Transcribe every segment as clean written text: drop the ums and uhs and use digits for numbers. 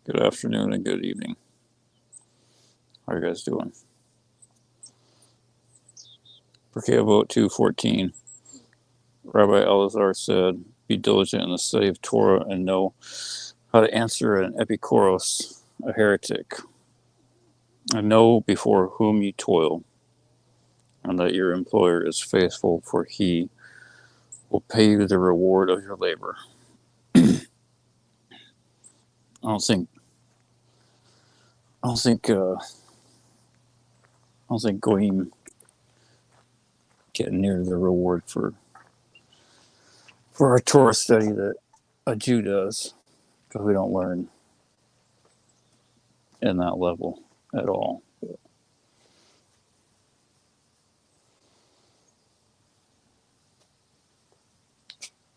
Good afternoon and good evening. How are you guys doing? Pirkei Avot 2:14. Rabbi Elazar said, "Be diligent in the study of Torah and know how to answer an epikoros, a heretic, and know before whom you toil, and that your employer is faithful, for he will pay you the reward of your labor." I don't think Goyim get near the reward for our Torah study that a Jew does, because we don't learn in that level at all.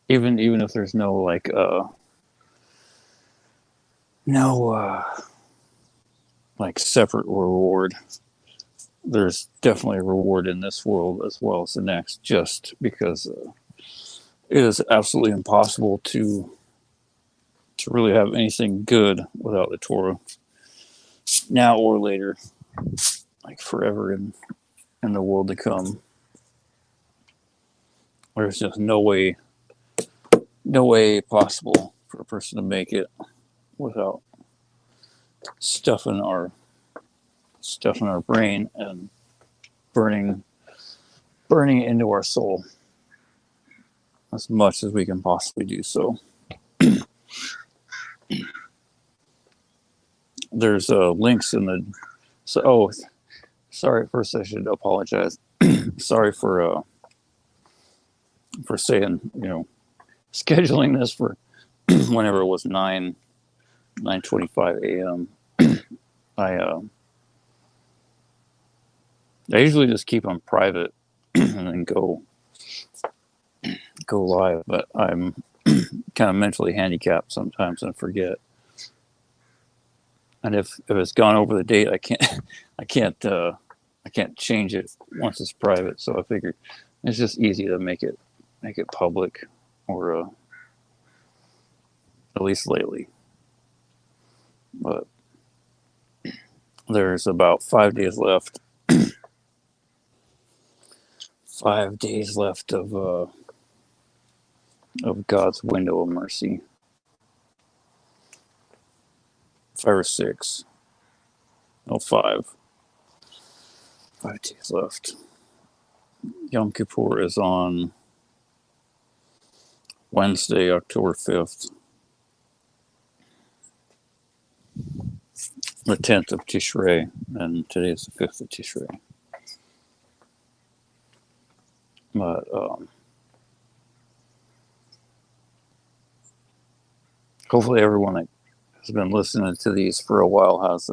Even if there's no separate reward, there's definitely a reward in this world as well as the next, just because it is absolutely impossible to really have anything good without the Torah, now or later, like forever in the world to come. There's just no way possible for a person to make it without stuffing our brain and burning into our soul as much as we can possibly do so. There's links in the. Sorry. First, I should apologize. Sorry for saying, scheduling this for whenever it was 9:25 a.m. I usually just keep them private and then go live, but I'm kind of mentally handicapped sometimes and forget. And if it's gone over the date, I can't change it once it's private. So I figured it's just easy to make it public, or at least lately. But there's about 5 days left. 5 days left of God's window of mercy. 5 or 6. No, 5. 5 days left. Yom Kippur is on Wednesday, October 5th. The 10th of Tishrei, and today is the 5th of Tishrei. But hopefully everyone that has been listening to these for a while has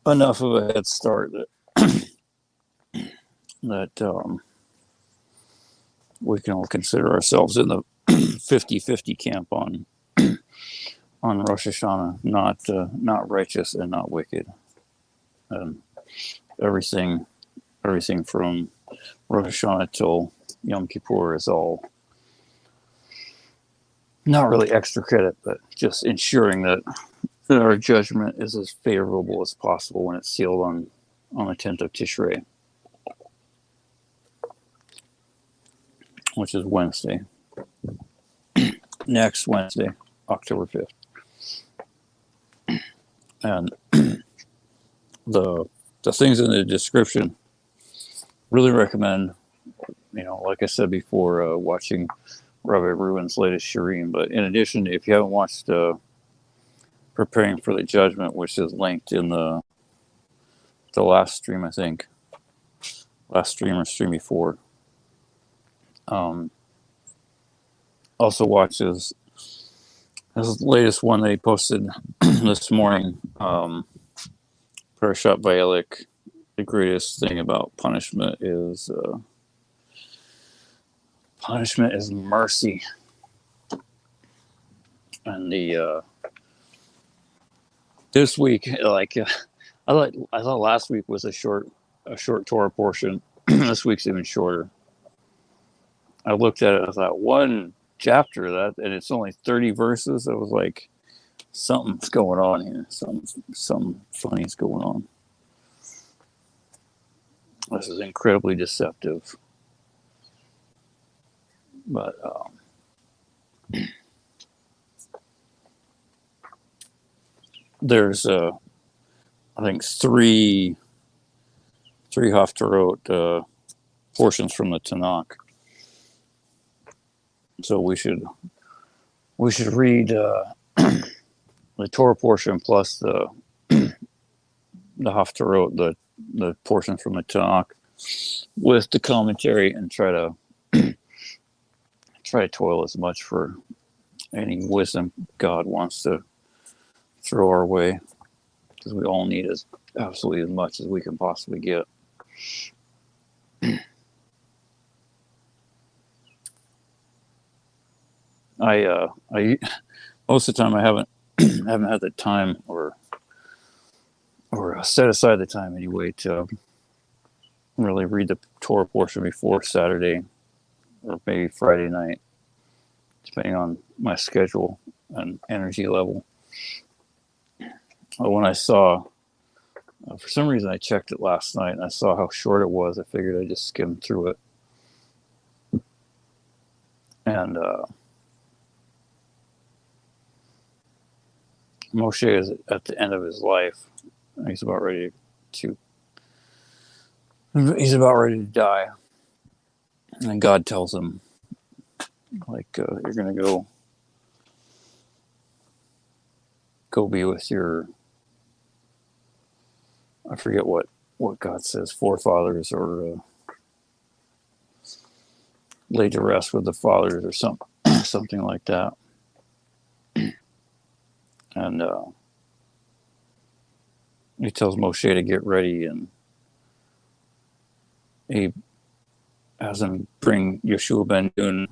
enough of a head start that we can all consider ourselves in the 50-50 camp on Rosh Hashanah, not righteous and not wicked, and everything from Rosh Hashanah till Yom Kippur is all not really extra credit, but just ensuring that our judgment is as favorable as possible when it's sealed on the 10th of Tishrei, which is Wednesday. Next Wednesday, October 5th. And the things in the description, really recommend, like I said before, watching Rabbi Ruben's latest Shirim. But in addition, if you haven't watched Preparing for the Judgment, which is linked in the last stream, I think, last stream or stream before, also watch his latest one that he posted this morning, Parashat Vayelech. The greatest thing about punishment is mercy. And this week, I thought last week was a short Torah portion. This week's even shorter. I looked at it, I thought, one chapter and it's only 30 verses. I was like, something's going on here. Something funny's going on. This is incredibly deceptive. But there's I think three Haftarot portions from the Tanakh. So we should read the Torah portion plus the Haftarot, the portion from the Tanakh, with the commentary, and try to toil as much for any wisdom God wants to throw our way, because we all need absolutely as much as we can possibly get. I most of the time I haven't had the time or set aside the time anyway to really read the Torah portion before Saturday or maybe Friday night, depending on my schedule and energy level. When I saw, for some reason I checked it last night and I saw how short it was. I figured I'd just skim through it. And Moshe is at the end of his life. He's about ready to die. And God tells him, like, you're going to go be with your, I forget what God says, forefathers, or lay to rest with the fathers, or something like that. And he tells Moshe to get ready, and he has him bring Yeshua ben Nun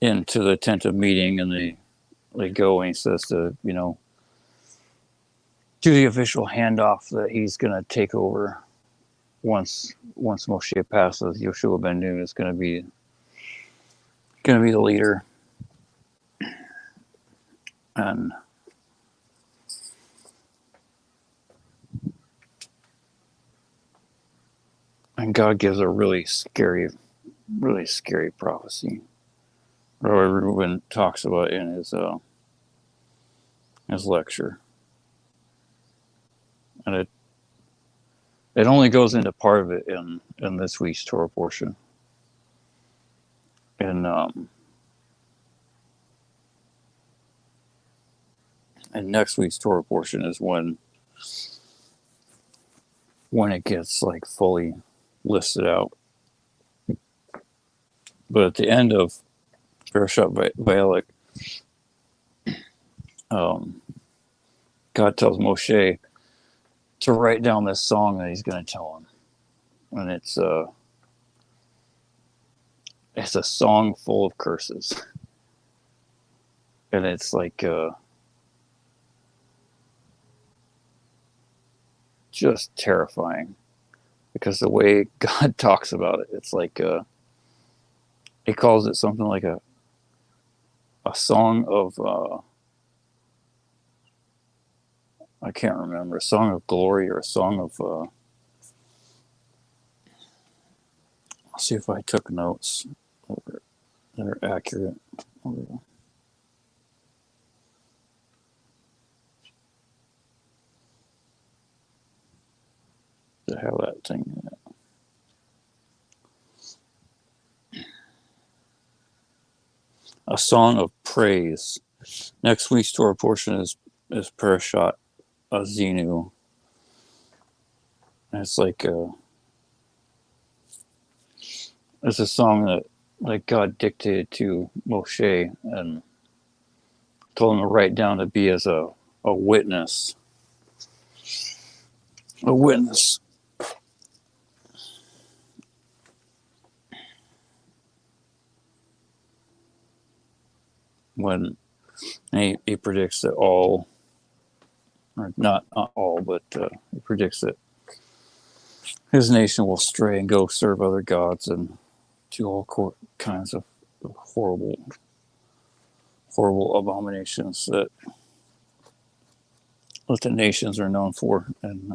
into the tent of meeting, and they go, and he says to, do the official handoff that he's going to take over once Moshe passes. Yeshua ben Nun is going to be the leader. And God gives a really scary prophecy. Rabbi Reuben talks about it in his lecture, and it only goes into part of it in this week's Torah portion. And next week's Torah portion is when it gets like fully listed out. But at the end of Parashat Vayelech, God tells Moshe to write down this song that he's going to tell him, and it's a song full of curses, and it's like just terrifying, because the way God talks about it, it's like he calls it something like a song of I can't remember, a song of glory, or a song of I'll see if I took notes that are accurate. To have that thing in it. A song of praise. Next week's Torah portion is Parashat Azinu. And it's like it's a song that God dictated to Moshe and told him to write down to be as a witness. A witness. When he predicts that all, or not all, but he predicts that his nation will stray and go serve other gods and do all kinds of horrible abominations that what the nations are known for, and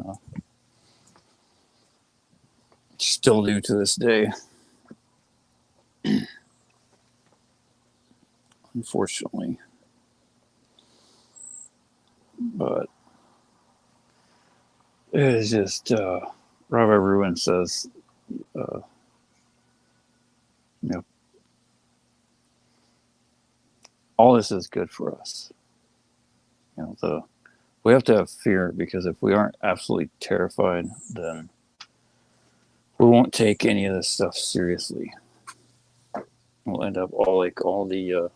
still do to this day, unfortunately. But it is just Rabbi Ruin says, you know, all this is good for us. You know, we have to have fear, because if we aren't absolutely terrified, then we won't take any of this stuff seriously. We'll end up all the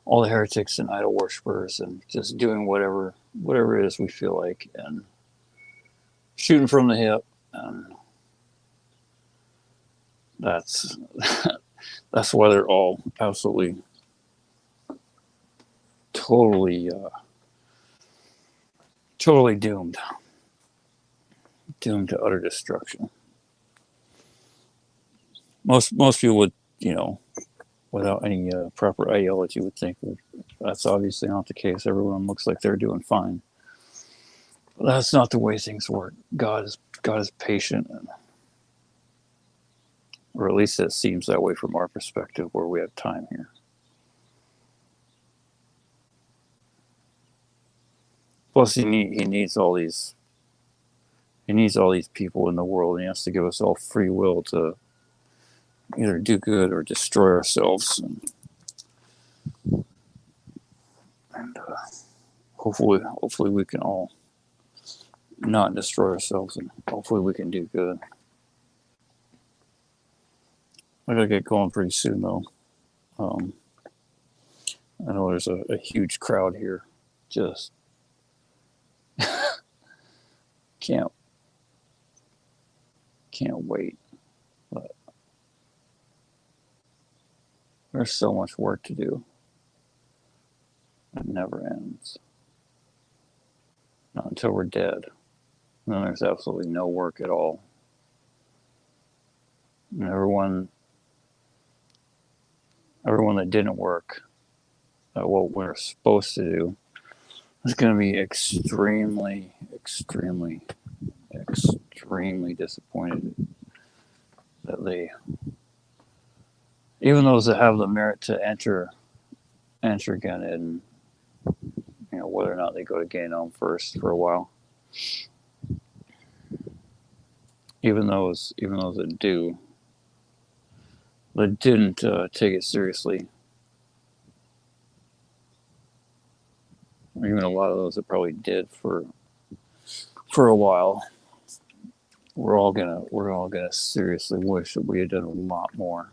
heretics and idol worshippers, and just doing whatever it is we feel like, and shooting from the hip, and that's that's why they're all absolutely totally doomed to utter destruction. Most people would, without any proper ideology, would think, well, that's obviously not the case. Everyone looks like they're doing fine. But that's not the way things work. God is patient, or at least it seems that way from our perspective, where we have time here. Plus, he needs all these people in the world, and he has to give us all free will to either do good or destroy ourselves, and hopefully we can all not destroy ourselves, and hopefully we can do good. I gotta get going pretty soon, though. I know there's a huge crowd here. Just can't wait. But there's so much work to do. It never ends. Not until we're dead. And then there's absolutely no work at all. And everyone that didn't work at what we're supposed to do is going to be extremely disappointed that they, even those that have the merit to enter Gan Eden, whether or not they go to Gehinnom first for a while, even those that do, that didn't take it seriously, or even a lot of those that probably did for a while, we're all gonna seriously wish that we had done a lot more.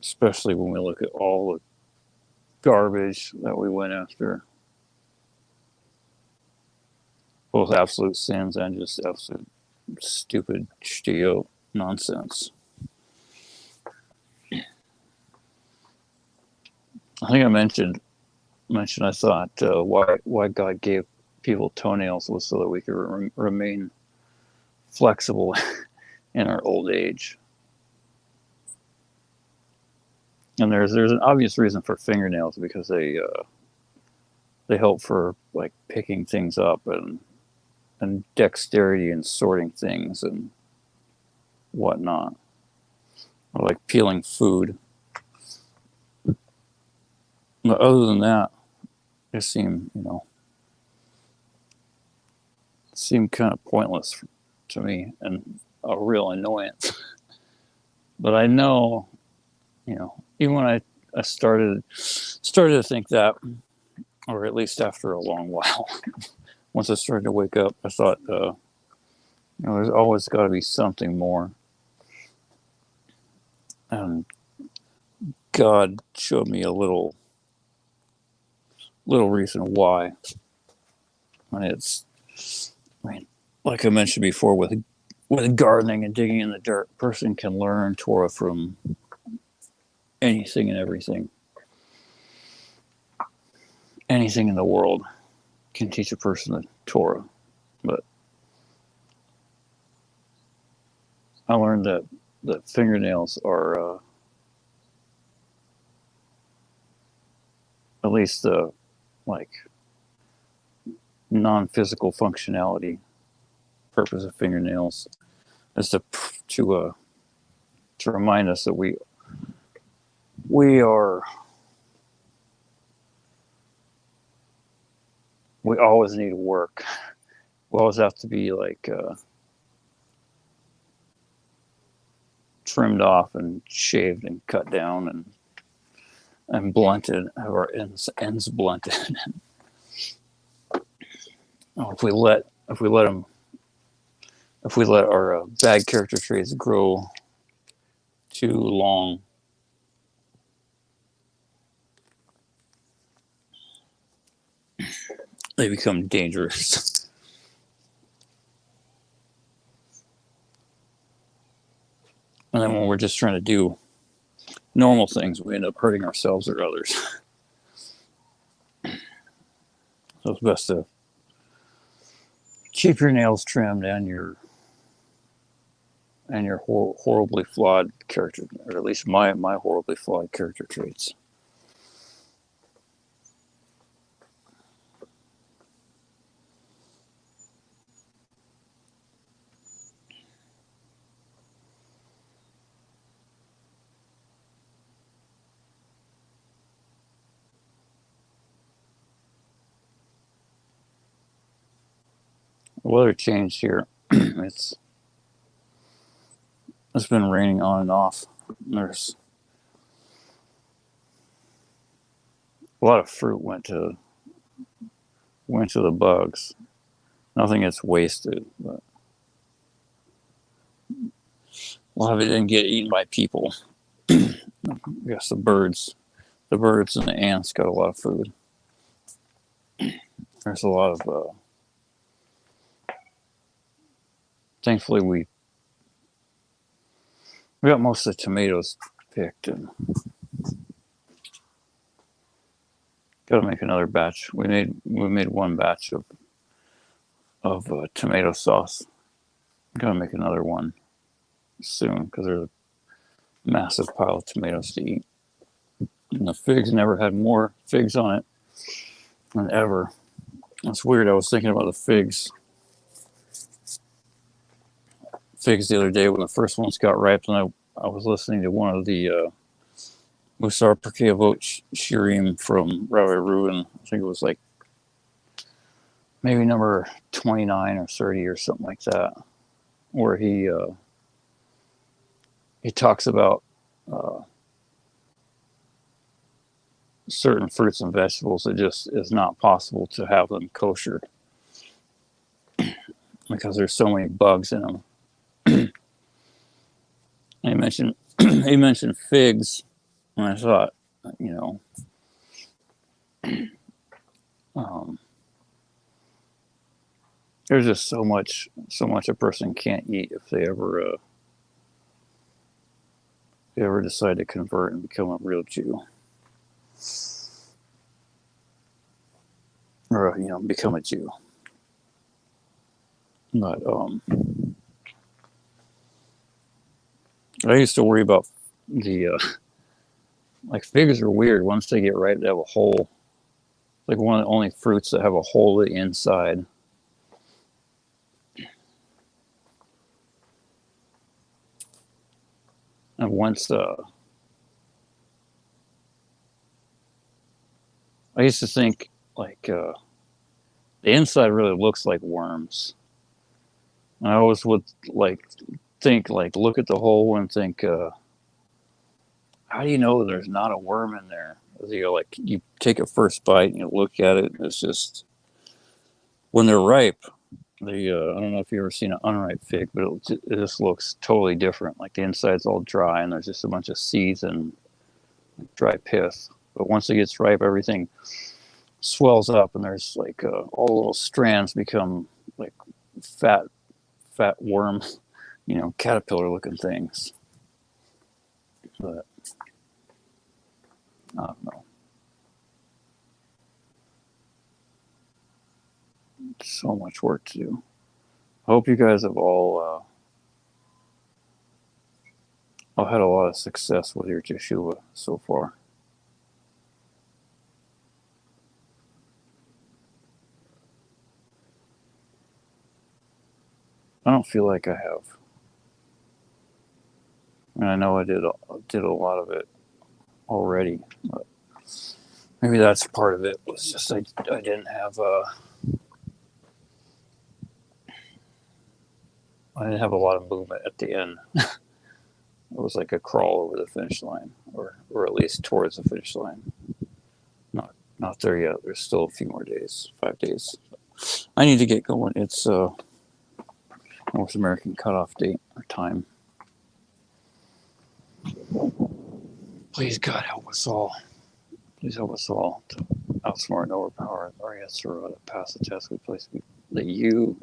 Especially when we look at all the garbage that we went after. Both absolute sins and just absolute stupid shtio nonsense. I think I mentioned I thought why God gave people toenails was so that we could remain flexible in our old age. And there's an obvious reason for fingernails, because they help for like picking things up and dexterity in sorting things and whatnot, or like peeling food. But other than that, they seem kind of pointless to me and a real annoyance. But I know, even when I started to think that, or at least after a long while, once I started to wake up, I thought, there's always got to be something more. And God showed me a little reason why. And like I mentioned before, with gardening and digging in the dirt, a person can learn Torah from anything and everything. Anything in the world can teach a person the Torah. But I learned that fingernails are, at least like non-physical functionality. Purpose of fingernails is to remind us that we always need to work. We always have to be like trimmed off and shaved and cut down and blunted, have our ends blunted. If we let our bad character traits grow too long, they become dangerous. And then when we're just trying to do normal things, we end up hurting ourselves or others. So it's best to keep your nails trimmed and your horribly flawed character, or at least my horribly flawed character traits. The weather changed here. It's been raining on and off. There's a lot of fruit went to the bugs. Nothing gets wasted, but a lot of it didn't get eaten by people. I guess the birds and the ants got a lot of food. There's a lot of thankfully we got most of the tomatoes picked, and got to make another batch. We made one batch of tomato sauce. Got to make another one soon because there's a massive pile of tomatoes to eat. And the figs never had more figs on it than ever. That's weird. I was thinking about the figs the other day when the first ones got ripe, and I was listening to one of the Musar Perkei Avot Shirim from Rabbi Reuven. I think it was like maybe number 29 or 30 or something like that, where he talks about certain fruits and vegetables. It just is not possible to have them kosher because there's so many bugs in them. He mentioned figs, and I thought, there's just so much a person can't eat if they ever decide to convert and become a real Jew, or become a Jew. But I used to worry about the like figs are weird. Once they get ripe, they have a hole. Like one of the only fruits that have a hole at the inside. And once I used to think like the inside really looks like worms. And I always would think look at the hole and think, how do you know there's not a worm in there? You take a first bite and you look at it, and it's just, when they're ripe, I don't know if you've ever seen an unripe fig, but it just looks totally different. Like the inside's all dry and there's just a bunch of seeds and dry pith. But once it gets ripe, everything swells up, and there's all the little strands become like fat worm, caterpillar looking things. But I don't know. So much work to do. I hope you guys have all had a lot of success with your teshuva so far. I don't feel like I have. And I know I did a lot of it already. But maybe that's part of it. Was just I didn't have I didn't have a lot of movement at the end. It was like a crawl over the finish line, or at least towards the finish line. Not there yet. There's still a few more days, 5 days. I need to get going. It's North American cutoff date or time. Please God help us all. Please help us all to outsmart and overpower our Yetzirah to pass the test we placed that you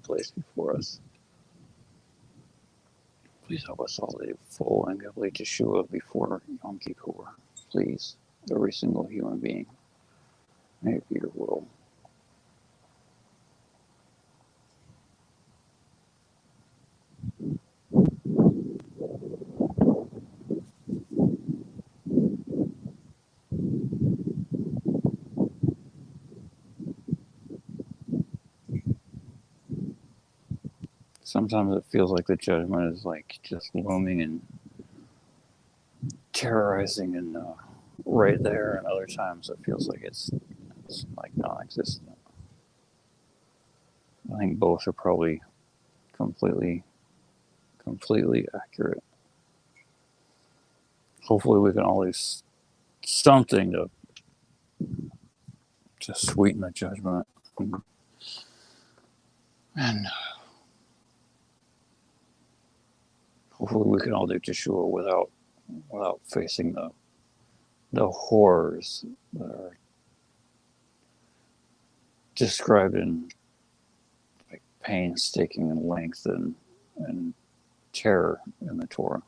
placed before us. Please help us all to do full and complete Yeshua before Yom Kippur. Please, every single human being. May it be your will. Sometimes it feels like the judgment is like just looming and terrorizing and right there, and other times it feels like it's like non-existent. I think both are probably completely accurate. Hopefully we can all do something to sweeten the judgment and hopefully we can all do Yeshua without facing the horrors that are described in like painstaking length and terror in the Torah.